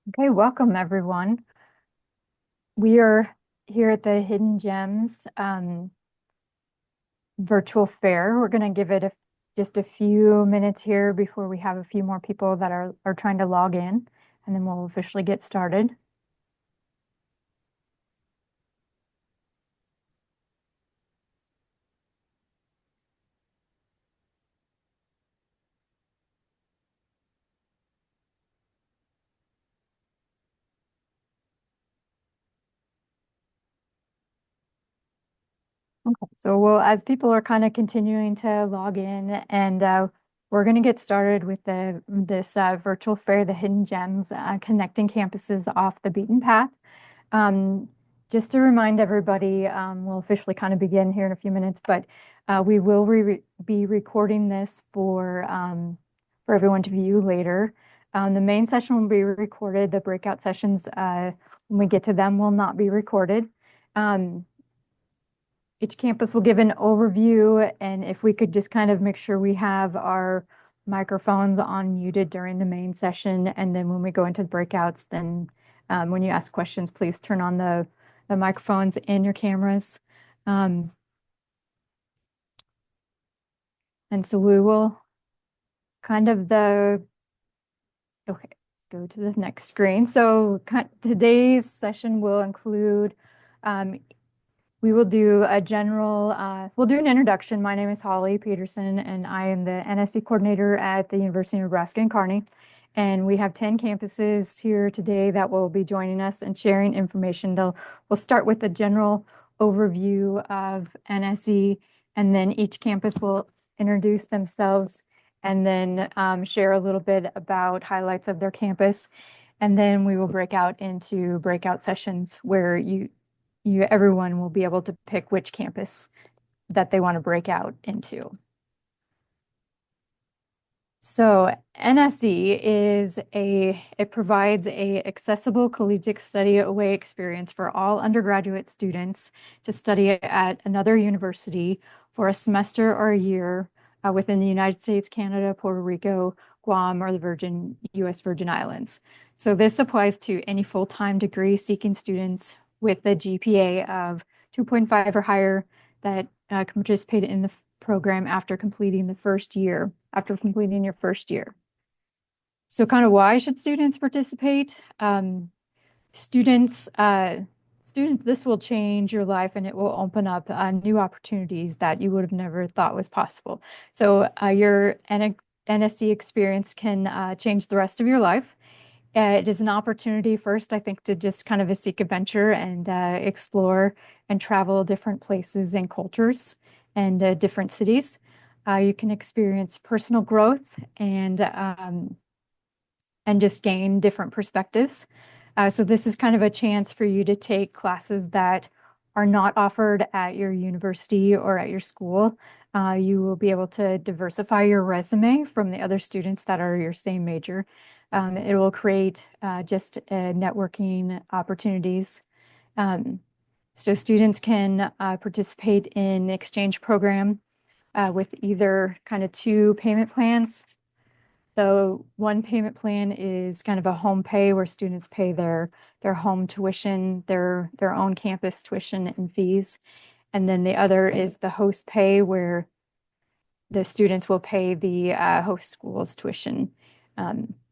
Okay, welcome everyone. We are here at the Hidden Gems virtual fair. We're going to give it just a few minutes here before we have a few more people that are trying to log in, and then we'll officially get started. Okay, so as people are kind of continuing to log in, and we're going to get started with this virtual fair, the Hidden Gems, connecting campuses off the beaten path. Um, just to remind everybody, we'll officially kind of begin here in a few minutes, but we will be recording this for everyone to view later. The main session will be recorded. The breakout sessions, when we get to them, will not be recorded. Um, each campus will give an overview, and if we could just kind of make sure we have our microphones on muted during the main session, and then when we go into the breakouts, then when you ask questions, please turn on the microphones and your cameras. And so we will kind of okay, go to the next screen. So today's session will include um, we will do we'll do an introduction. My name is Holly Peterson, and I am the NSE coordinator at the University of Nebraska in Kearney. And we have 10 campuses here today that will be joining us and sharing information. We'll start with a general overview of NSE, and then each campus will introduce themselves and then share a little bit about highlights of their campus. And then we will break out into breakout sessions where everyone will be able to pick which campus that they want to break out into. So NSE it provides a accessible collegiate study away experience for all undergraduate students to study at another university for a semester or a year within the United States, Canada, Puerto Rico, Guam, or the U.S. Virgin Islands. So this applies to any full-time degree seeking students with a GPA of 2.5 or higher that can participate in the program after completing your first year. So kind of why should students participate? Students, this will change your life, and it will open up new opportunities that you would have never thought was possible. So your NSE experience can change the rest of your life. It is an opportunity first, I think, to just kind of seek adventure and explore and travel different places and cultures and different cities. You can experience personal growth and just gain different perspectives. So this is kind of a chance for you to take classes that are not offered at your university or at your school. You will be able to diversify your resume from the other students that are your same major. It will create just networking opportunities. So students can participate in the exchange program with either kind of two payment plans. So one payment plan is kind of a home pay where students pay their home tuition, their own campus tuition and fees. And then the other is the host pay where the students will pay the host school's tuition.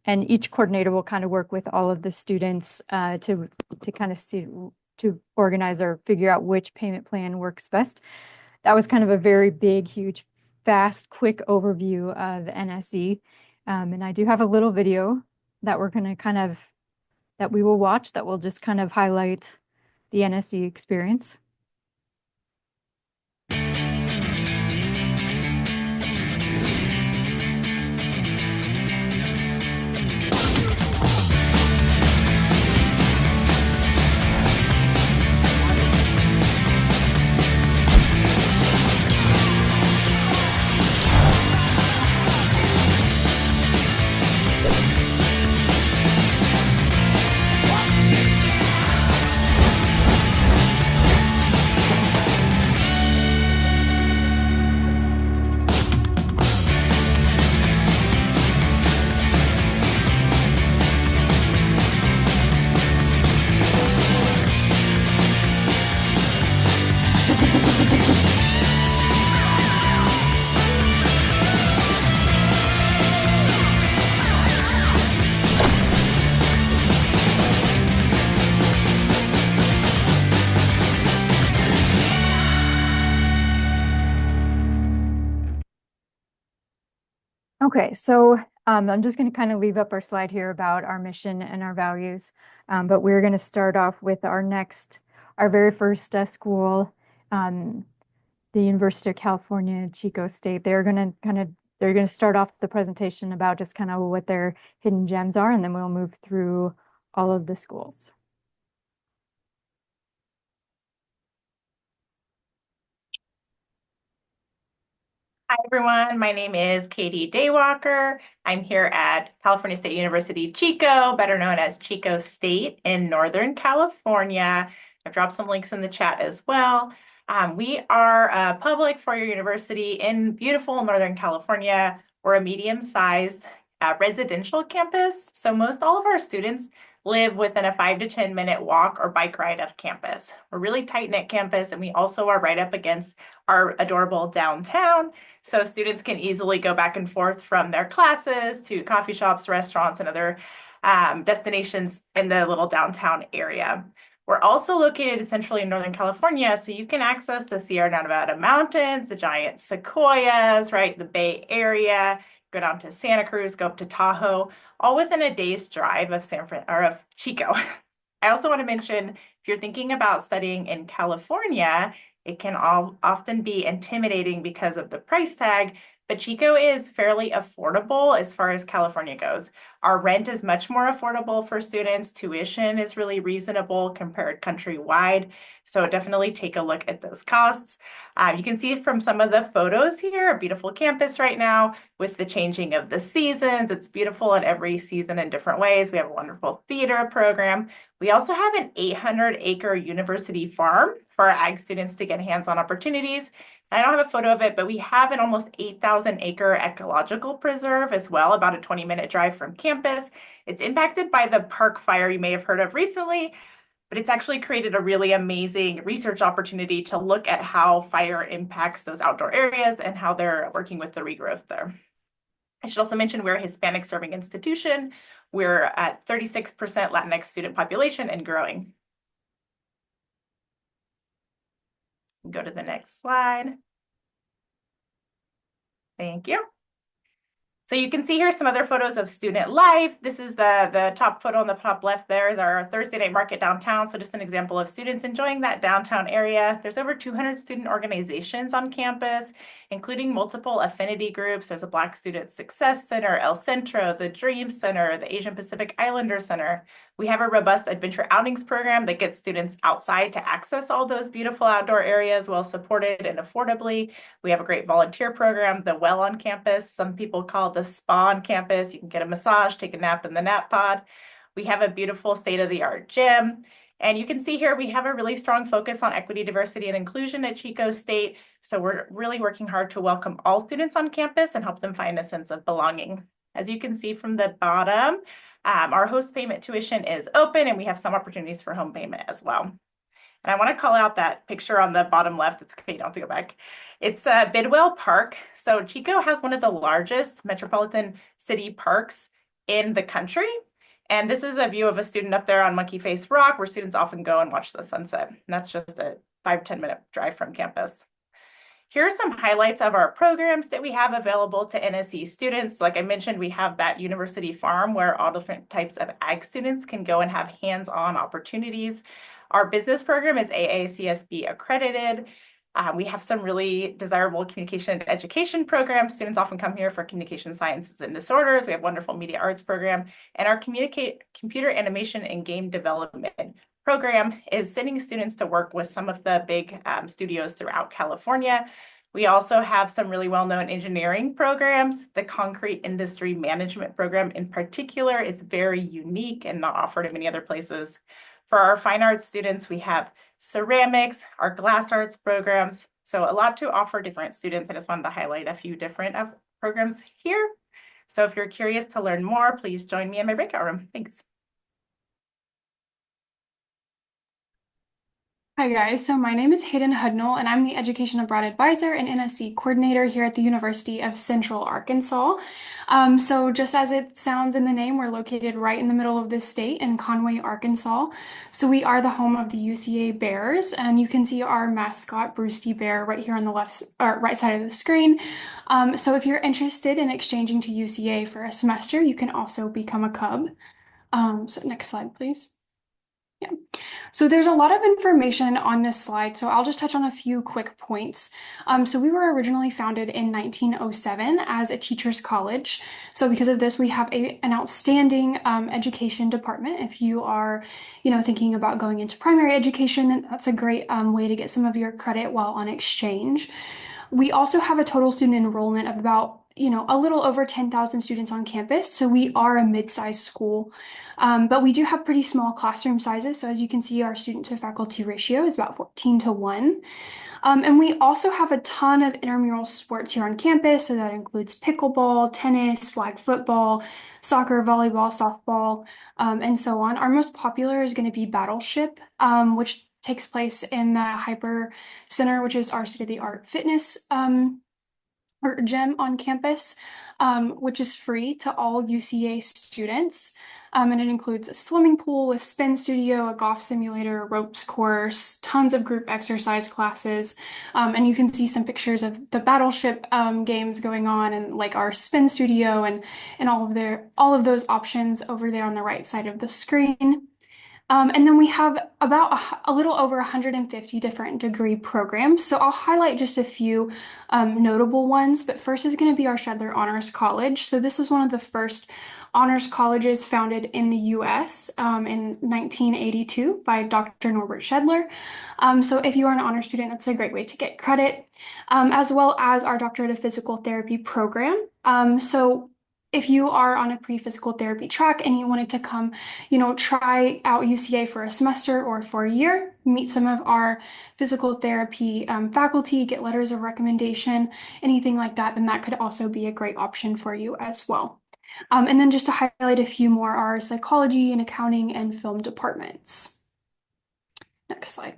And each coordinator will kind of work with all of the students to kind of see to organize or figure out which payment plan works best. That was kind of a very big, huge, fast, quick overview of NSE. And I do have a little video that that we will watch that will just kind of highlight the NSE experience. Okay, so I'm just going to kind of leave up our slide here about our mission and our values. But we're going to start off with our very first school, um, the University of California, Chico State. They're going to start off the presentation about just kind of what their hidden gems are, and then we'll move through all of the schools. Hi, everyone. My name is Katie Daywalker. I'm here at California State University, Chico, better known as Chico State in Northern California. I've dropped some links in the chat as well. We are a public four-year university in beautiful Northern California. We're a medium-sized residential campus. So most all of our students live within a 5 to 10 minute walk or bike ride of campus. We're a really tight-knit campus, and we also are right up against our adorable downtown. So students can easily go back and forth from their classes to coffee shops, restaurants, and other destinations in the little downtown area. We're also located centrally in Northern California, so you can access the Sierra Nevada mountains, the giant sequoias, right? The Bay Area, go down to Santa Cruz, go up to Tahoe, all within a day's drive of of Chico. I also want to mention, if you're thinking about studying in California, it can often be intimidating because of the price tag, but Chico is fairly affordable as far as California goes. Our rent is much more affordable for students. Tuition is really reasonable compared countrywide. So definitely take a look at those costs. You can see from some of the photos here, a beautiful campus right now with the changing of the seasons. It's beautiful in every season in different ways. We have a wonderful theater program. We also have an 800-acre university farm for our ag students to get hands-on opportunities. I don't have a photo of it, but we have an almost 8,000-acre ecological preserve as well, about a 20-minute drive from campus. It's impacted by the park fire you may have heard of recently, but it's actually created a really amazing research opportunity to look at how fire impacts those outdoor areas and how they're working with the regrowth there. I should also mention we're a Hispanic serving institution. We're at 36% Latinx student population and growing. Go to the next slide. Thank you. So you can see here some other photos of student life. This is the top photo on the top left there is our Thursday night market downtown. So just an example of students enjoying that downtown area. There's over 200 student organizations on campus, including multiple affinity groups. There's a Black Student Success Center, El Centro, the Dream Center, the Asian Pacific Islander Center. We have a robust adventure outings program that gets students outside to access all those beautiful outdoor areas well supported and affordably. We have a great volunteer program, the Well on campus. Some people call it the spa on campus. You can get a massage, take a nap in the nap pod. We have a beautiful state-of-the-art gym. And you can see here we have a really strong focus on equity, diversity, and inclusion at Chico State. So we're really working hard to welcome all students on campus and help them find a sense of belonging. As you can see from the bottom, our host payment tuition is open, and we have some opportunities for home payment as well. And I want to call out that picture on the bottom left. It's okay, you don't have to go back. It's Bidwell Park. So Chico has one of the largest metropolitan city parks in the country. And this is a view of a student up there on Monkey Face Rock, where students often go and watch the sunset. And that's just a 5-10 minute drive from campus. Here are some highlights of our programs that we have available to NSE students. Like I mentioned, we have that university farm where all different types of ag students can go and have hands-on opportunities. Our business program is AACSB accredited. We have some really desirable communication and education programs. Students often come here for communication sciences and disorders. We have a wonderful media arts program, and our computer animation and game development program is sending students to work with some of the big studios throughout California. We also have some really well-known engineering programs. The concrete industry management program in particular is very unique and not offered in many other places. For our fine arts students, we have ceramics, our glass arts programs. So a lot to offer different students. I just wanted to highlight a few different programs here. So if you're curious to learn more, please join me in my breakout room. Thanks. Hi guys, so my name is Hayden Hudnall and I'm the Education Abroad Advisor and NSE Coordinator here at the University of Central Arkansas. So just as it sounds in the name, we're located right in the middle of this state in Conway, Arkansas. So we are the home of the UCA Bears, and you can see our mascot, Brewsty Bear, right here on the left or right side of the screen. So if you're interested in exchanging to UCA for a semester, you can also become a Cub. So next slide, please. Yeah. So there's a lot of information on this slide, so I'll just touch on a few quick points. So we were originally founded in 1907 as a teachers' college. So because of this, we have an outstanding education department. If you are, thinking about going into primary education, then that's a great way to get some of your credit while on exchange. We also have a total student enrollment of about, a little over 10,000 students on campus. So we are a mid-sized school, but we do have pretty small classroom sizes. So as you can see, our student to faculty ratio is about 14 to 1. And we also have a ton of intramural sports here on campus. So that includes pickleball, tennis, flag football, soccer, volleyball, softball, and so on. Our most popular is going to be Battleship, which takes place in the Hyper Center, which is our state-of-the-art fitness or gym on campus, which is free to all UCA students. And it includes a swimming pool, a spin studio, a golf simulator, a ropes course, tons of group exercise classes. And you can see some pictures of the Battleship games going on and like our spin studio and all of those options over there on the right side of the screen. And then we have about a little over 150 different degree programs. So I'll highlight just a few notable ones, but first is going to be our Shedler Honors College. So this is one of the first honors colleges founded in the US in 1982 by Dr. Norbert Shedler. So if you are an honor student, that's a great way to get credit, as well as our Doctorate of Physical Therapy program. So if you are on a pre-physical therapy track and you wanted to come, try out UCA for a semester or for a year, meet some of our physical therapy faculty, get letters of recommendation, anything like that, then that could also be a great option for you as well. And then just to highlight a few more, our psychology and accounting and film departments. Next slide.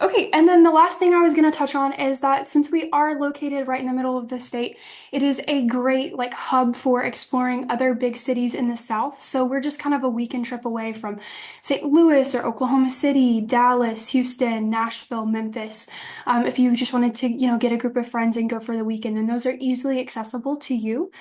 Okay, and then the last thing I was going to touch on is that since we are located right in the middle of the state, it is a great like hub for exploring other big cities in the South. So we're just kind of a weekend trip away from St. Louis or Oklahoma City, Dallas, Houston, Nashville, Memphis. If you just wanted to, get a group of friends and go for the weekend, then those are easily accessible to you.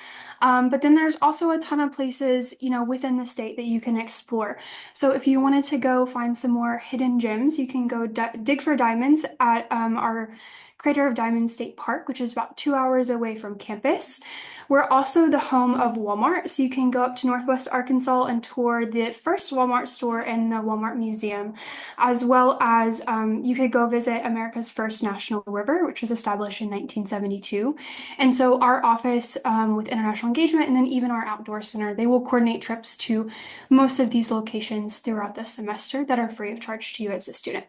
But then there's also a ton of places, within the state that you can explore. So if you wanted to go find some more hidden gems, you can go dig for diamonds at our Crater of Diamonds State Park, which is about 2 hours away from campus. We're also the home of Walmart, so you can go up to Northwest Arkansas and tour the first Walmart store and the Walmart Museum, as well as you could go visit America's first national river, which was established in 1972. And so our office with international engagement and then even our outdoor center, they will coordinate trips to most of these locations throughout the semester that are free of charge to you as a student.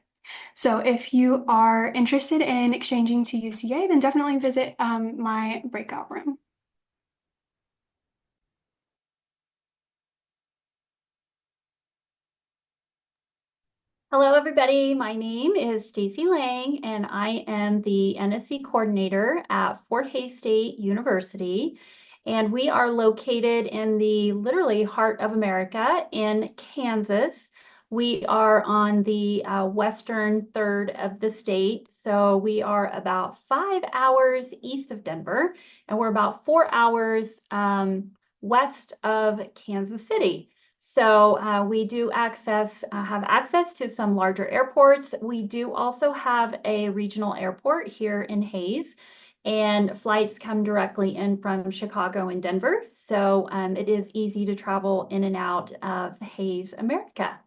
So if you are interested in exchanging to UCA, then definitely visit my breakout room. Hello, everybody. My name is Stacy Lang, and I am the NSE coordinator at Fort Hays State University. And we are located in the literally heart of America in Kansas. We are on the western third of the state. So we are about 5 hours east of Denver, and we're about 4 hours west of Kansas City. So we do have access to some larger airports. We do also have a regional airport here in Hays, and flights come directly in from Chicago and Denver. So it is easy to travel in and out of Hays, America.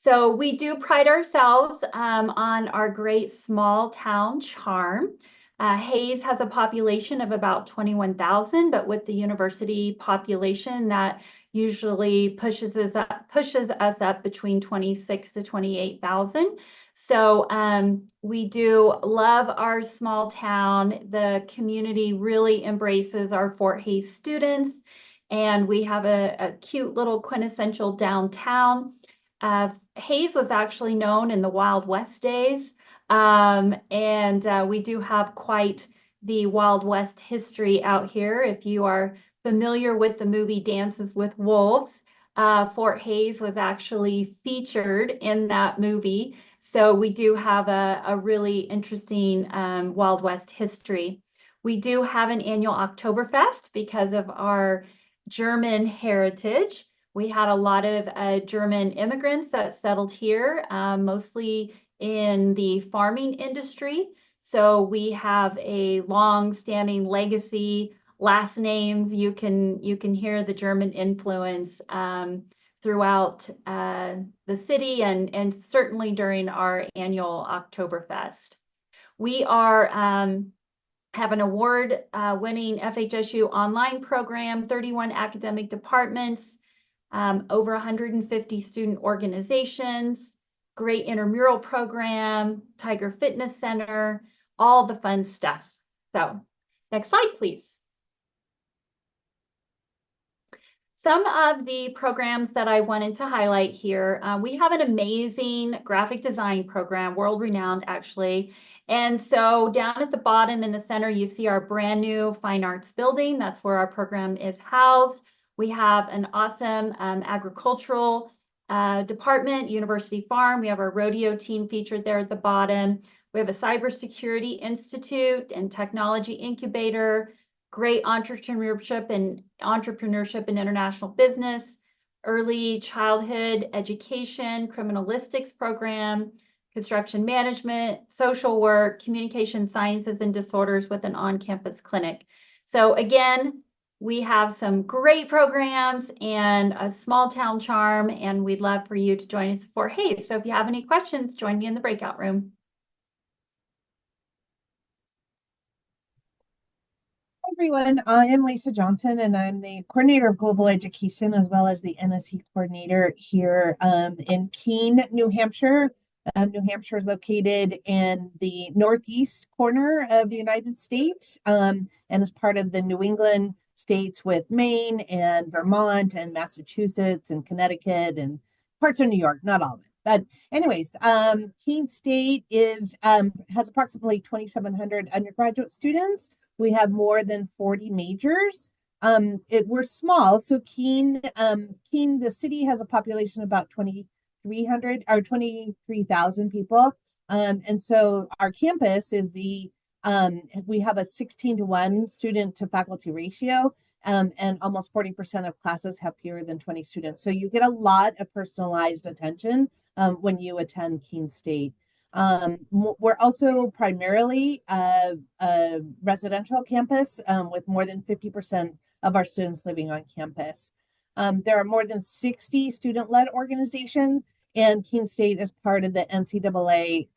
So we do pride ourselves on our great small town charm. Hays has a population of about 21,000, but with the university population, that usually pushes us up between 26 to 28,000. So we do love our small town. The community really embraces our Fort Hays students, and we have a cute little quintessential downtown. Hayes was actually known in the Wild West days, and we do have quite the Wild West history out here. If you are familiar with the movie Dances with Wolves, Fort Hayes was actually featured in that movie. So we do have a really interesting Wild West history. We do have an annual Oktoberfest because of our German heritage. We had a lot of German immigrants that settled here, mostly in the farming industry. So we have a long-standing legacy, last names. You can hear the German influence throughout the city and certainly during our annual Oktoberfest. We are have an award winning FHSU online program, 31 academic departments, over 150 student organizations, great intramural program, Tiger Fitness Center, all the fun stuff. So next slide, please. Some of the programs that I wanted to highlight here, we have an amazing graphic design program, world renowned actually. And so down at the bottom in the center, you see our brand new fine arts building. That's where our program is housed. We have an awesome agricultural department, University Farm. We have our rodeo team featured there at the bottom. We have a cybersecurity institute and technology incubator, great entrepreneurship and international business, early childhood education, criminalistics program, construction management, social work, communication sciences and disorders with an on-campus clinic. So again, we have some great programs and a small town charm, and we'd love for you to join us for Hayes. So if you have any questions, join me in the breakout room. Everyone, I am Lisa Johnson, and I'm the coordinator of global education as well as the NSE coordinator here in Keene, New Hampshire. New Hampshire is located in the northeast corner of the United States and is part of the New England states with Maine and Vermont and Massachusetts and Connecticut and parts of New York, not all of it. But anyways, Keene State has approximately 2,700 undergraduate students. We have more than 40 majors. We're small, so Keene, the city has a population of about 2,300 or 23,000 people. And so our campus is we have a 16-to-1 student to faculty ratio, and almost 40% of classes have fewer than 20 students. So you get a lot of personalized attention when you attend Keene State. We're also primarily a residential campus with more than 50% of our students living on campus. There are more than 60 student-led organizations, and Keene State is part of the NCAA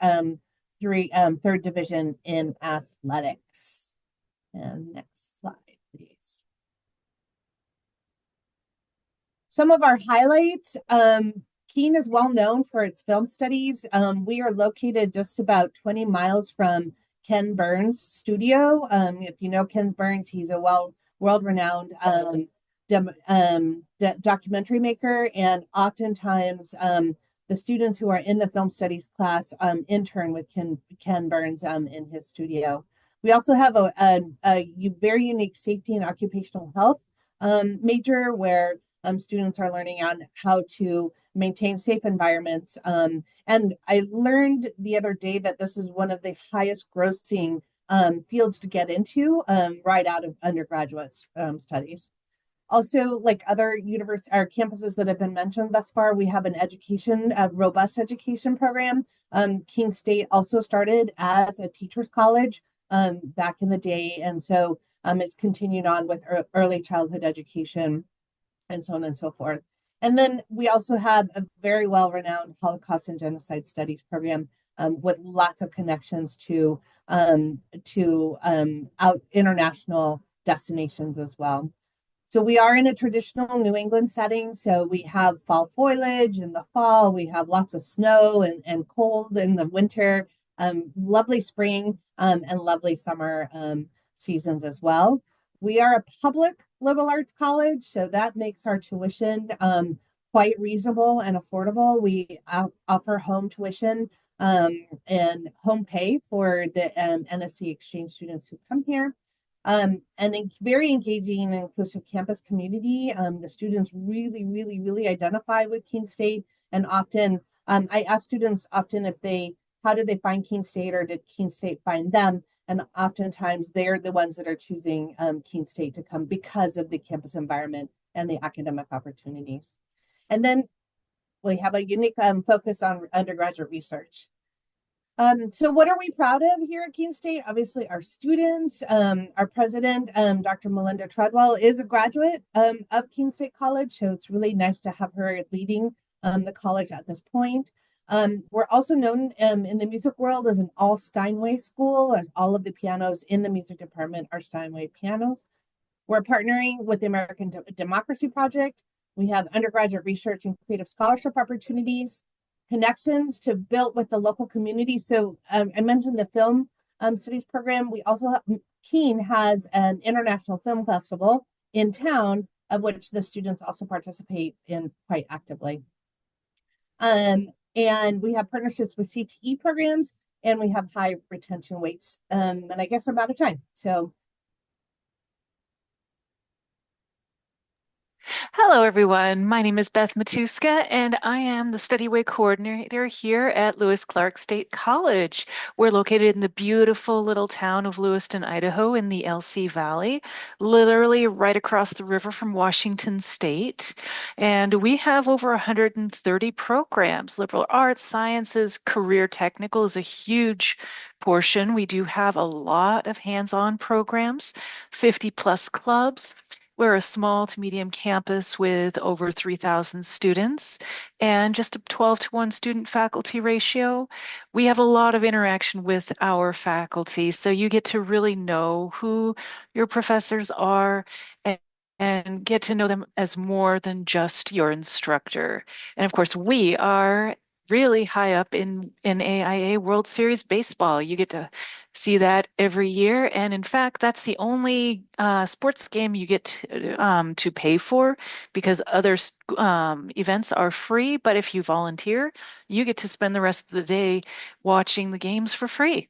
third division in athletics. And next slide, please. Some of our highlights. Keene is well known for its film studies. We are located just about 20 miles from Ken Burns' studio. If you know Ken Burns, he's a world-renowned documentary maker, and oftentimes the students who are in the film studies class intern with Ken Burns in his studio. We also have a very unique safety and occupational health major where students are learning on how to maintain safe environments. And I learned the other day that this is one of the highest grossing fields to get into right out of undergraduate studies. Also, like other campuses that have been mentioned thus far, we have a robust education program. Keene State also started as a teacher's college back in the day. And so it's continued on with early childhood education and so on and so forth. And then we also have a very well-renowned Holocaust and Genocide Studies program with lots of connections to international destinations as well. So we are in a traditional New England setting. So we have fall foliage in the fall. We have lots of snow and cold in the winter, lovely spring and lovely summer seasons as well. We are a public liberal arts college, so that makes our tuition quite reasonable and affordable. We offer home tuition and home pay for the NSE exchange students who come here. And a very engaging and inclusive campus community. The students really identify with Keene State, and often I ask students often how did they find Keene State, or did Keene State find them? And oftentimes they're the ones that are choosing Keene State to come because of the campus environment and the academic opportunities. And then we have a unique focus on undergraduate research. So what are we proud of here at Keene State? Obviously, our students. Our president, Dr. Melinda Treadwell, is a graduate of Keene State College, so it's really nice to have her leading the college at this point. We're also known in the music world as an all Steinway school, and all of the pianos in the music department are Steinway pianos. We're partnering with the American Democracy Project. We have undergraduate research and creative scholarship opportunities, connections to build with the local community. So I mentioned the film studies program. We also have, Keene has an international film festival in town, of which the students also participate in quite actively. And we have partnerships with CTE programs, and we have high retention rates. And I guess I'm out of time. So hello, everyone. My name is Beth Matuska, and I am the Study Way Coordinator here at Lewis Clark State College. We're located in the beautiful little town of Lewiston, Idaho, in the LC Valley, literally right across the river from Washington State. And we have over 130 programs. Liberal arts, sciences, career technical is a huge portion. We do have a lot of hands-on programs, 50 plus clubs. We're a small to medium campus with over 3,000 students and just a 12-to-1 student faculty ratio. We have a lot of interaction with our faculty, so you get to really know who your professors are and get to know them as more than just your instructor. And of course, we are really high up in AIA World Series baseball. You get to see that every year. And in fact, that's the only sports game you get to pay for, because other events are free. But if you volunteer, you get to spend the rest of the day watching the games for free.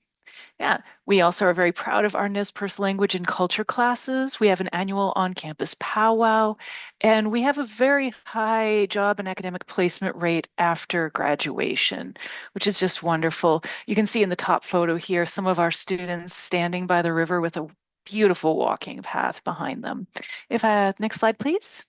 Yeah, we also are very proud of our Nez Perce language and culture classes. We have an annual on-campus powwow, and we have a very high job and academic placement rate after graduation, which is just wonderful. You can see in the top photo here some of our students standing by the river with a beautiful walking path behind them. Next slide, please.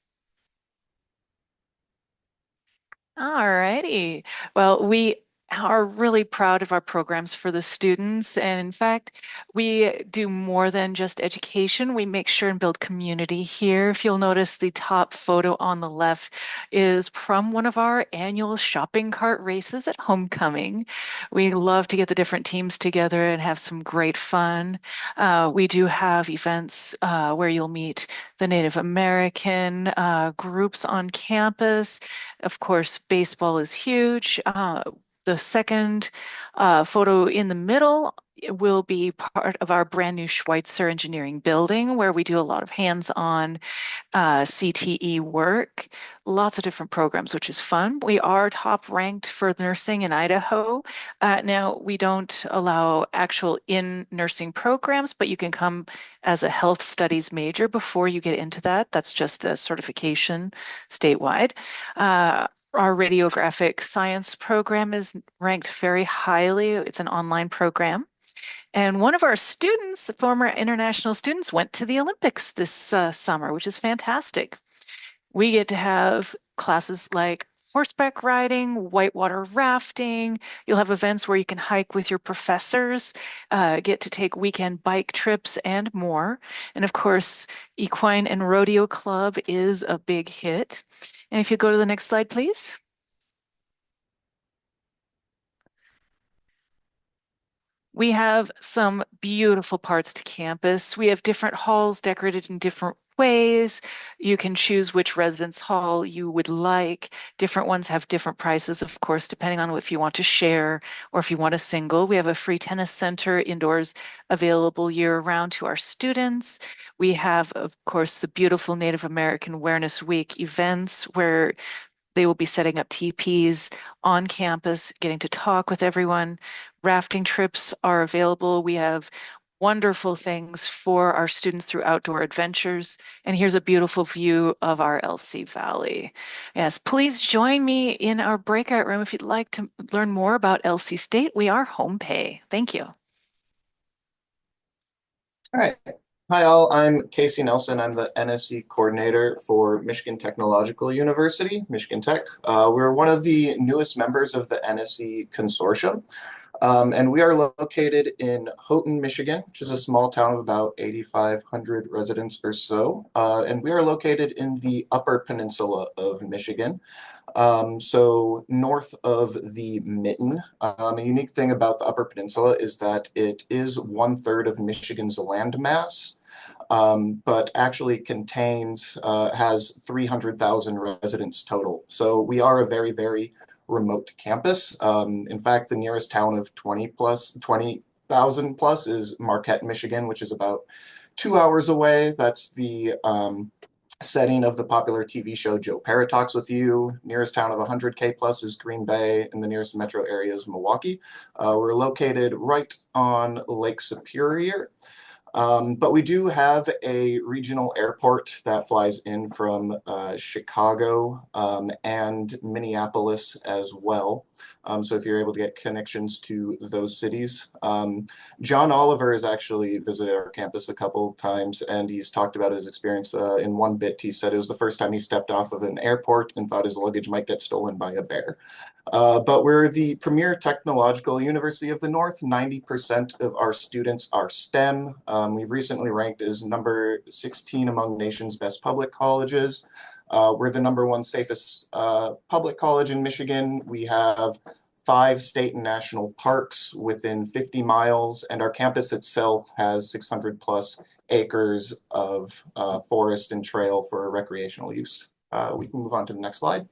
All righty. Well, we are really proud of our programs for the students. And in fact, we do more than just education. We make sure and build community here. If you'll notice, the top photo on the left is from one of our annual shopping cart races at homecoming. We love to get the different teams together and have some great fun. We do have events where you'll meet the Native American groups on campus. Of course, baseball is huge. The second photo in the middle will be part of our brand new Schweitzer Engineering Building, where we do a lot of hands-on CTE work, lots of different programs, which is fun. We are top ranked for nursing in Idaho. Now, we don't allow actual in nursing programs, but you can come as a health studies major before you get into that. That's just a certification statewide. Our radiographic science program is ranked very highly. It's an online program. And one of our students, former international students, went to the Olympics this summer, which is fantastic. We get to have classes like horseback riding, whitewater rafting. You'll have events where you can hike with your professors, get to take weekend bike trips and more. And of course, Equine and Rodeo Club is a big hit. And if you go to the next slide, please. We have some beautiful parts to campus. We have different halls decorated in different ways. You can choose which residence hall you would like. Different ones have different prices, of course, depending on if you want to share or if you want a single. We have a free tennis center indoors available year-round to our students. We have, of course, the beautiful Native American Awareness Week events where They will be setting up teepees on campus, getting to talk with everyone. Rafting trips are available. We have wonderful things for our students through outdoor adventures. And here's a beautiful view of our LC Valley. Yes, please join me in our breakout room if you'd like to learn more about LC State. We are home pay. Thank you. All right. Hi, all. I'm Casey Nelson. I'm the NSE coordinator for Michigan Technological University, Michigan Tech. We're one of the newest members of the NSE consortium, and we are located in Houghton, Michigan, which is a small town of about 8,500 residents or so. And we are located in the Upper Peninsula of Michigan. So north of the Mitten. A unique thing about the Upper Peninsula is that it is 1/3 of Michigan's land mass, but actually has 300,000 residents total. So we are a very, very remote campus. In fact, the nearest town of 20,000 plus is Marquette, Michigan, which is about 2 hours away. That's the setting of the popular TV show Joe Parrot Talks with You. Nearest town of 100K plus is Green Bay, and the nearest metro area is Milwaukee. We're located right on Lake Superior. But we do have a regional airport that flies in from Chicago and Minneapolis as well. So if you're able to get connections to those cities. John Oliver has actually visited our campus a couple times, and he's talked about his experience. In one bit, he said it was the first time he stepped off of an airport and thought his luggage might get stolen by a bear. But we're the premier technological university of the North. 90% of our students are STEM. We've recently ranked as number 16 among nation's best public colleges. We're the #1 safest public college in Michigan. We have 5 state and national parks within 50 miles, and our campus itself has 600 plus acres of forest and trail for recreational use. We can move on to the next slide.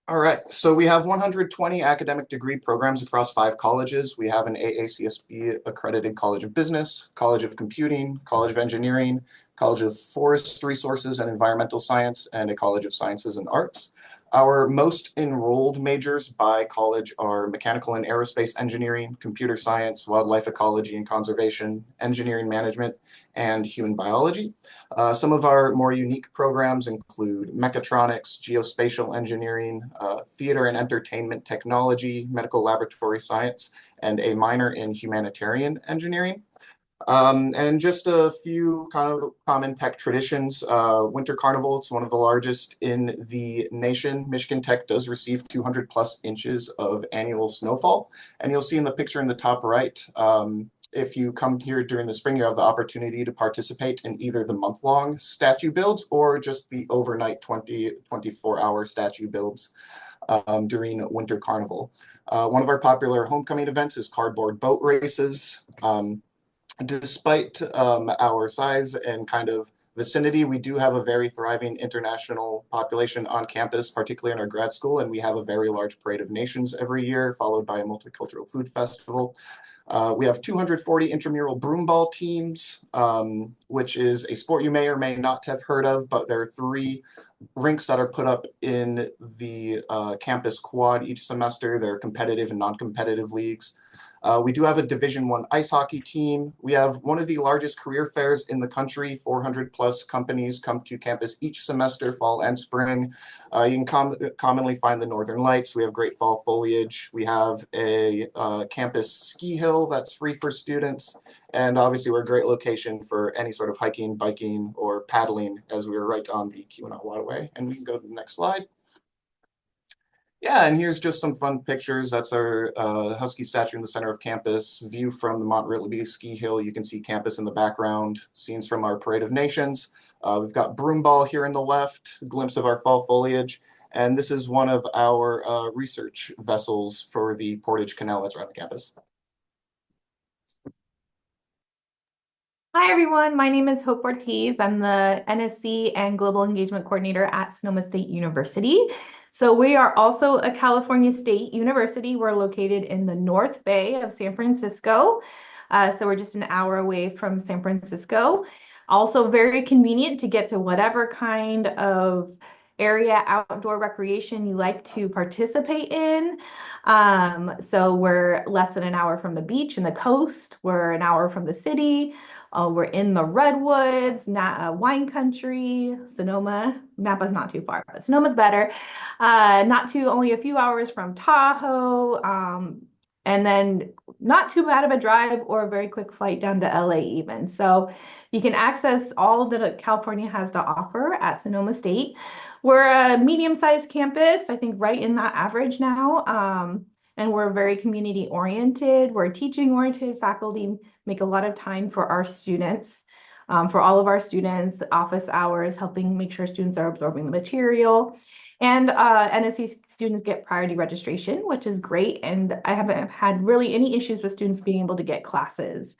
All right, so we have 120 academic degree programs across 5 colleges. We have an AACSB accredited College of Business, College of Computing, College of Engineering, College of Forest Resources and Environmental Science, and a College of Sciences and Arts. Our most enrolled majors by college are mechanical and aerospace engineering, computer science, wildlife ecology and conservation, engineering management, and human biology. Some of our more unique programs include mechatronics, geospatial engineering, theater and entertainment technology, medical laboratory science, and a minor in humanitarian engineering. And just a few kind of common tech traditions. Winter Carnival, it's one of the largest in the nation. Michigan Tech does receive 200 plus inches of annual snowfall. And you'll see in the picture in the top right, if you come here during the spring, you have the opportunity to participate in either the month-long statue builds or just the overnight 24-hour statue builds during Winter Carnival. One of our popular homecoming events is cardboard boat races. Despite our size and kind of vicinity, we do have a very thriving international population on campus, particularly in our grad school, and we have a very large parade of nations every year, followed by a multicultural food festival. We have 240 intramural broomball teams, which is a sport you may or may not have heard of, but there are 3 rinks that are put up in the campus quad each semester. They're competitive and non-competitive leagues. We do have a Division I ice hockey team. We have one of the largest career fairs in the country. 400 plus companies come to campus each semester, fall and spring. You can commonly find the Northern Lights. We have great fall foliage. We have a campus ski hill that's free for students. And obviously we're a great location for any sort of hiking, biking, or paddling, as we're right on the Keweenaw Waterway. And we can go to the next slide. Yeah, and here's just some fun pictures. That's our Husky statue in the center of campus. View from the Mont Ridley ski hill. You can see campus in the background. Scenes from our Parade of Nations. We've got broomball here in the left, a glimpse of our fall foliage. And this is one of our research vessels for the Portage Canal that's around the campus. Hi, everyone. My name is Hope Ortiz. I'm the NSC and Global Engagement Coordinator at Sonoma State University. So we are also a California State University. We're located in the North Bay of San Francisco. So we're just an hour away from San Francisco. Also very convenient to get to whatever kind of area outdoor recreation you like to participate in. So we're less than an hour from the beach and the coast. We're an hour from the city. We're in the redwoods, wine country, Sonoma. Napa's not too far, but Sonoma's better. Not too, only a few hours from Tahoe. And then not too bad of a drive or a very quick flight down to LA even. So you can access all that California has to offer at Sonoma State. We're a medium-sized campus, I think right in that average now. And we're very community oriented. We're teaching oriented. Faculty make a lot of time for our students, for all of our students, office hours, helping make sure students are absorbing the material. And NSE students get priority registration, which is great. And I haven't had really any issues with students being able to get classes.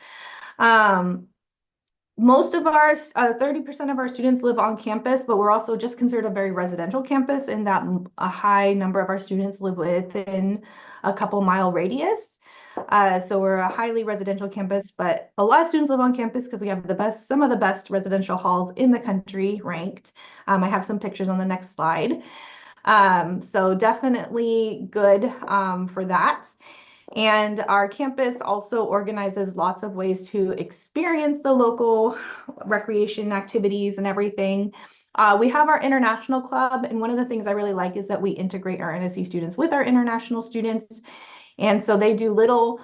Most of our 30% of our students live on campus, but we're also just considered a very residential campus in that a high number of our students live within a couple mile radius. So we're a highly residential campus, but a lot of students live on campus because we have some of the best residential halls in the country ranked. I have some pictures on the next slide. So definitely good for that. And our campus also organizes lots of ways to experience the local recreation activities and everything. We have our international club, and one of the things I really like is that we integrate our NSE students with our international students. And so they do little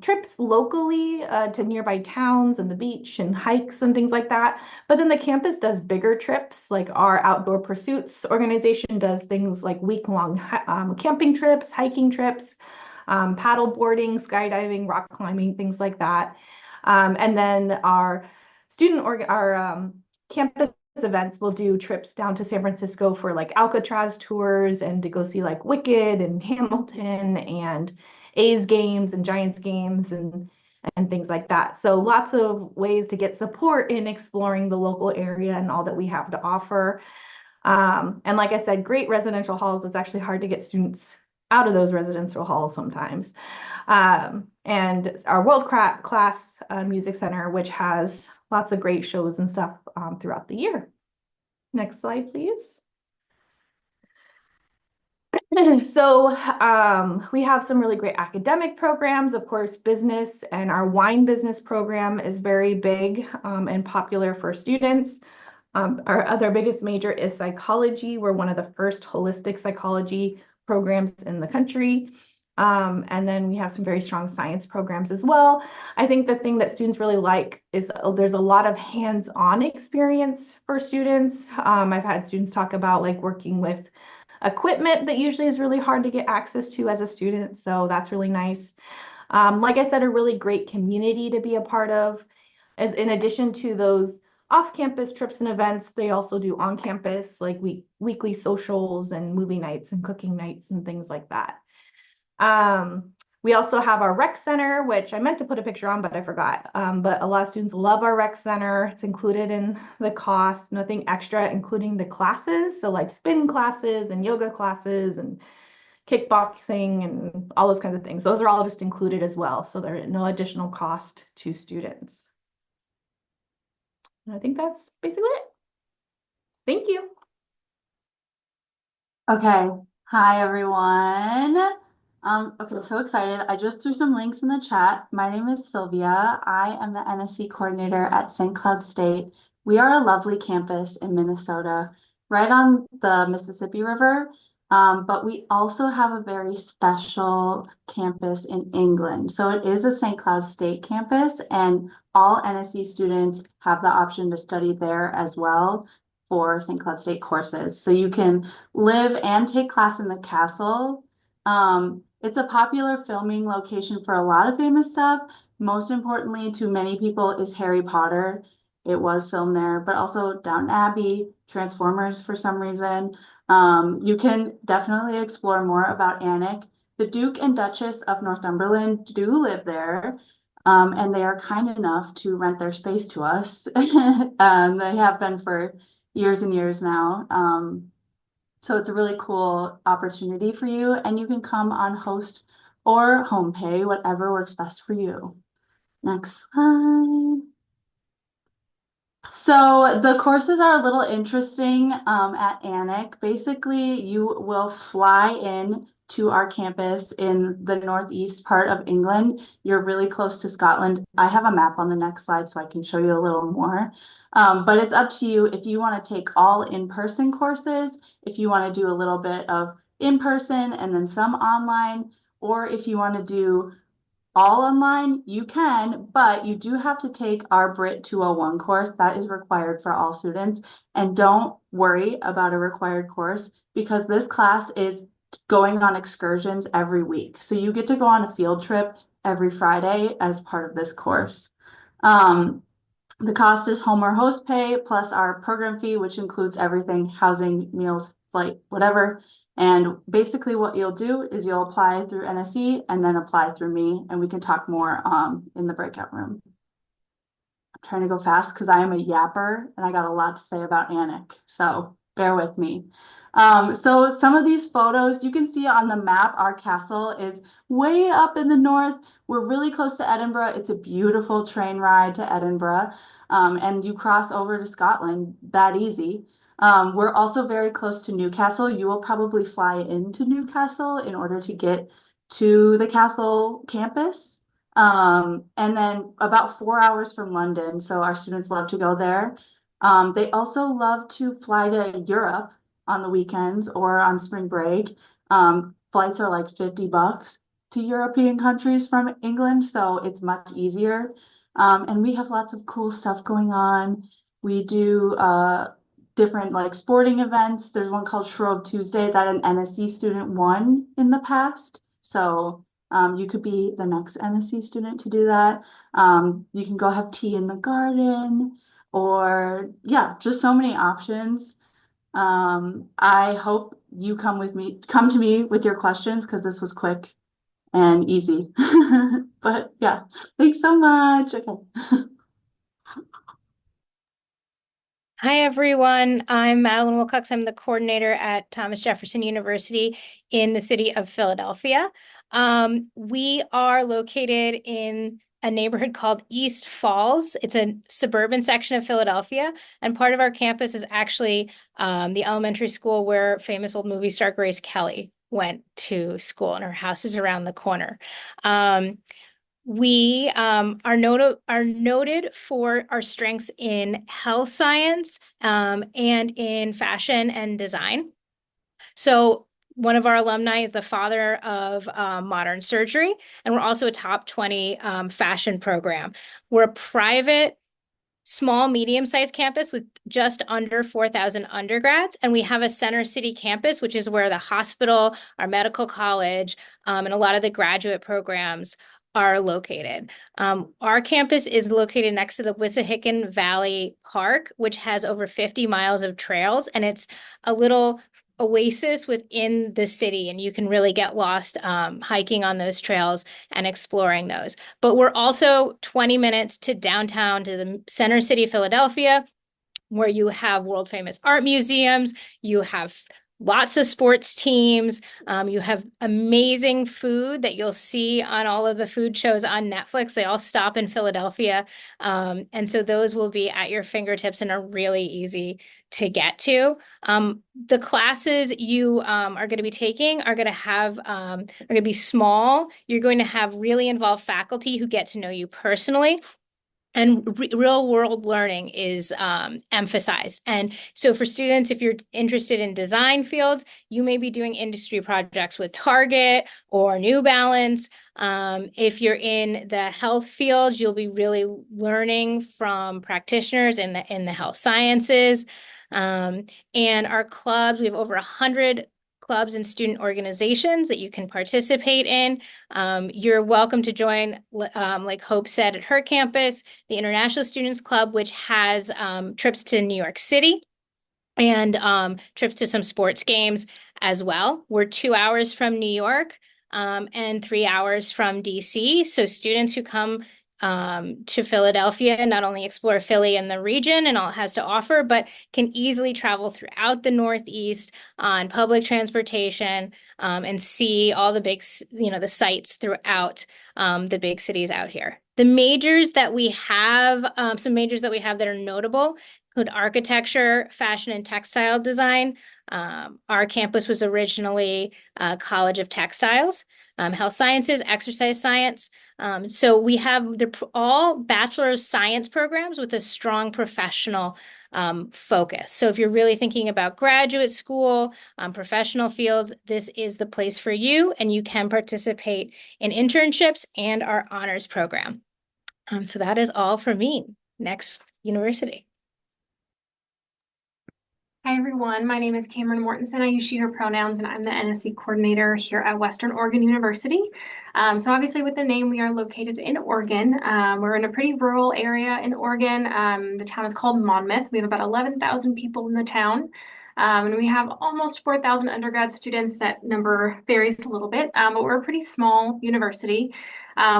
trips locally to nearby towns and the beach and hikes and things like that. But then the campus does bigger trips, like our Outdoor Pursuits organization does things like week-long camping trips, hiking trips, paddle boarding, skydiving, rock climbing, things like that. And then our campus events will do trips down to San Francisco for like Alcatraz tours and to go see like Wicked and Hamilton and A's games and Giants games and things like that. So lots of ways to get support in exploring the local area and all that we have to offer. And like I said, great residential halls. It's actually hard to get students out of those residential halls sometimes. And our world-class music center, which has lots of great shows and stuff throughout the year. Next slide, please. So we have some really great academic programs. Of course, business and our wine business program is very big and popular for students. Our other biggest major is psychology. We're one of the first holistic psychology programs in the country. And then we have some very strong science programs as well. I think the thing that students really like is there's a lot of hands-on experience for students. I've had students talk about like working with equipment that usually is really hard to get access to as a student. So that's really nice. Like I said, a really great community to be a part of. As in addition to those off-campus trips and events, they also do on-campus like weekly socials and movie nights and cooking nights and things like that. We also have our rec center, which I meant to put a picture on, but I forgot. But a lot of students love our rec center. It's included in the cost, nothing extra, including the classes. So like spin classes and yoga classes and kickboxing and all those kinds of things. Those are all just included as well. So there are no additional cost to students. And I think that's basically it. Thank you. Okay. Hi, everyone. Okay, so excited. I just threw some links in the chat. My name is Sylvia. I am the NSE coordinator at St. Cloud State. We are a lovely campus in Minnesota, right on the Mississippi River. But we also have a very special campus in England. So it is a St. Cloud State campus, and all NSE students have the option to study there as well for St. Cloud State courses. So you can live and take class in the castle. It's a popular filming location for a lot of famous stuff. Most importantly to many people is Harry Potter. It was filmed there, but also Downton Abbey, Transformers for some reason. You can definitely explore more about Annick. The Duke and Duchess of Northumberland do live there, and they are kind enough to rent their space to us. They have been for years and years now. So it's a really cool opportunity for you, and you can come on host or home pay, whatever works best for you. Next slide. So the courses are a little interesting at ANIC. Basically, you will fly in to our campus in the northeast part of England. You're really close to Scotland. I have a map on the next slide so I can show you a little more. But it's up to you if you want to take all in-person courses, if you want to do a little bit of in-person and then some online, or if you want to do all online, you can, but you do have to take our Brit 201 course. That is required for all students. And don't worry about a required course because this class is going on excursions every week. So you get to go on a field trip every Friday as part of this course. The cost is home or host pay plus our program fee, which includes everything, housing, meals, flight, whatever. And basically what you'll do is you'll apply through NSE and then apply through me, and we can talk more in the breakout room. I'm trying to go fast because I am a yapper and I got a lot to say about ANIC, so bear with me. So some of these photos, you can see on the map, our castle is way up in the north. We're really close to Edinburgh. It's a beautiful train ride to Edinburgh, and you cross over to Scotland that easy. We're also very close to Newcastle. You will probably fly into Newcastle in order to get to the castle campus. And then about 4 hours from London, so our students love to go there. They also love to fly to Europe on the weekends or on spring break. Flights are like $50 to European countries from England, so it's much easier. And we have lots of cool stuff going on. We do different like sporting events. There's one called Shrove Tuesday that an NSE student won in the past. So you could be the next NSE student to do that. You can go have tea in the garden, or yeah, just so many options. I hope you come to me with your questions because this was quick and easy. But yeah, thanks so much. Okay. Hi, everyone. I'm Madeline Wilcox. I'm the coordinator at Thomas Jefferson University in the city of Philadelphia. We are located in a neighborhood called East Falls. It's a suburban section of Philadelphia, and part of our campus is actually the elementary school where famous old movie star Grace Kelly went to school, and her house is around the corner. We are noted for our strengths in health science and in fashion and design. So one of our alumni is the father of modern surgery, and we're also a top 20 fashion program. We're a private, small, medium-sized campus with just under 4,000 undergrads, and we have a center city campus, which is where the hospital, our medical college, and a lot of the graduate programs are located. Our campus is located next to the Wissahickon Valley Park, which has over 50 miles of trails, and it's a little oasis within the city, and you can really get lost hiking on those trails and exploring those. But we're also 20 minutes to downtown, to the center city of Philadelphia, where you have world famous art museums, you have lots of sports teams. You have amazing food that you'll see on all of the food shows on Netflix. They all stop in Philadelphia. And so those will be at your fingertips and are really easy to get to. The classes you are going to be taking are going to be small. You're going to have really involved faculty who get to know you personally. And real world learning is emphasized. And so for students, if you're interested in design fields, you may be doing industry projects with Target or New Balance. If you're in the health field, you'll be really learning from practitioners in the health sciences. And our clubs, we have over 100 clubs and student organizations that you can participate in. You're welcome to join, like Hope said, at her campus, the International Students Club, which has trips to New York City and trips to some sports games as well. We're 2 hours from New York and 3 hours from DC. So students who come to Philadelphia not only explore Philly and the region and all it has to offer, but can easily travel throughout the Northeast on public transportation and see all the big, the sites throughout the big cities out here. The majors that we have, some majors that we have that are notable include architecture, fashion and textile design. Our campus was originally a College of Textiles, health sciences, exercise science. So we have all Bachelor of Science programs with a strong professional focus. So if you're really thinking about graduate school, professional fields, this is the place for you, and you can participate in internships and our honors program. So that is all for me. Next university. Hi, everyone. My name is Cameron Mortensen. I use she, her pronouns, and I'm the NSE coordinator here at Western Oregon University. So obviously with the name, we are located in Oregon. We're in a pretty rural area in Oregon. The town is called Monmouth. We have about 11,000 people in the town. And we have almost 4,000 undergrad students. That number varies a little bit, but we're a pretty small university.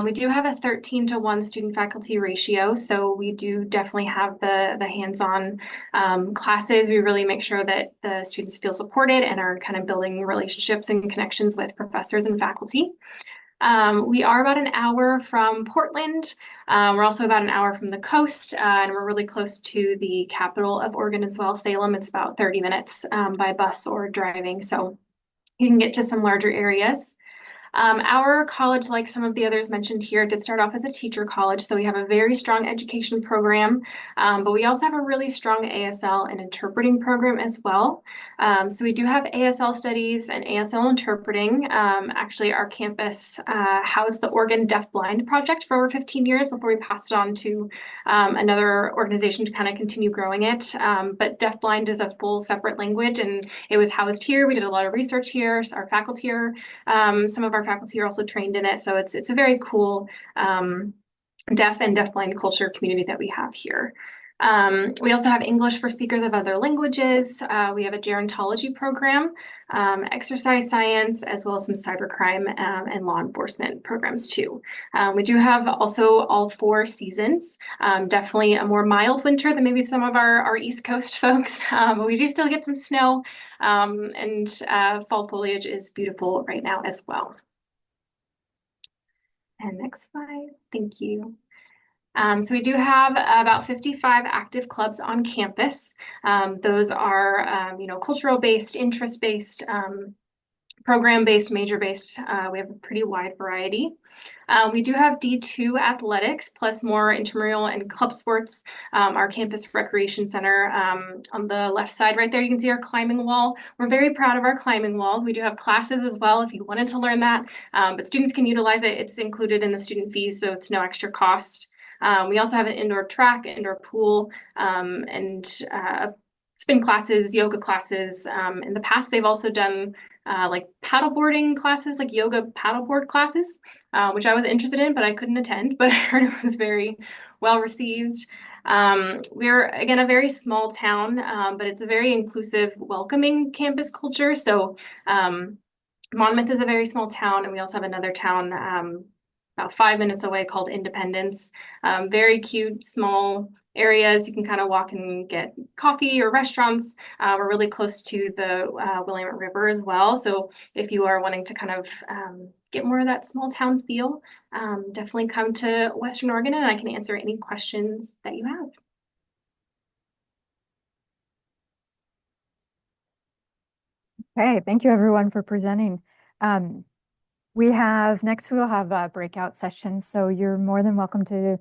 We do have a 13-to-1 student faculty ratio, so we do definitely have the hands-on classes. We really make sure that the students feel supported and are kind of building relationships and connections with professors and faculty. We are about an hour from Portland. We're also about an hour from the coast, and we're really close to the capital of Oregon as well, Salem. It's about 30 minutes by bus or driving, so you can get to some larger areas. Our college, like some of the others mentioned here, did start off as a teacher college, so we have a very strong education program, but we also have a really strong ASL and interpreting program as well. So we do have ASL studies and ASL interpreting. Actually, our campus housed the Oregon Deafblind Project for over 15 years before we passed it on to another organization to kind of continue growing it. But deafblind is a full separate language, and it was housed here. We did a lot of research here. Our faculty are, some of our faculty are also trained in it. So it's a very cool deaf and deafblind culture community that we have here. We also have English for speakers of other languages. We have a gerontology program, exercise science, as well as some cybercrime and law enforcement programs too. We do have also all 4 seasons, definitely a more mild winter than maybe some of our East Coast folks, but we do still get some snow, and fall foliage is beautiful right now as well. And next slide, thank you. So we do have about 55 active clubs on campus. Those are, cultural-based, interest-based, program-based, major-based. We have a pretty wide variety. We do have D2 athletics, plus more intramural and club sports. Our campus recreation center, on the left side right there, you can see our climbing wall. We're very proud of our climbing wall. We do have classes as well if you wanted to learn that, but students can utilize it. It's included in the student fees, so it's no extra cost. We also have an indoor track, indoor pool, and spin classes, yoga classes. In the past, they've also done like paddleboarding classes, like yoga paddleboard classes, which I was interested in, but I couldn't attend, but I heard it was very well received. We're, again, a very small town, but it's a very inclusive, welcoming campus culture. So Monmouth is a very small town, and we also have another town about 5 minutes away called Independence. Very cute, small areas. You can kind of walk and get coffee or restaurants. We're really close to the Willamette River as well. So if you are wanting to kind of get more of that small town feel, definitely come to Western Oregon, and I can answer any questions that you have. Okay, thank you everyone for presenting. Next we'll have breakout sessions, so you're more than welcome to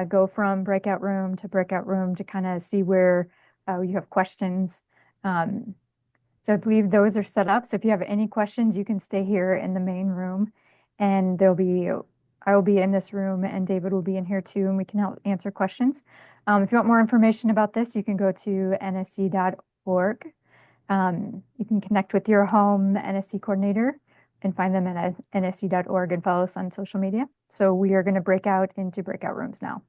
go from breakout room to kind of see where you have questions. So I believe those are set up. So if you have any questions, you can stay here in the main room, and I will be in this room, and David will be in here too, and we can help answer questions. If you want more information about this, you can go to nse.org. You can connect with your home NSE coordinator and find them at nse.org and follow us on social media. So we are going to break out into breakout rooms now.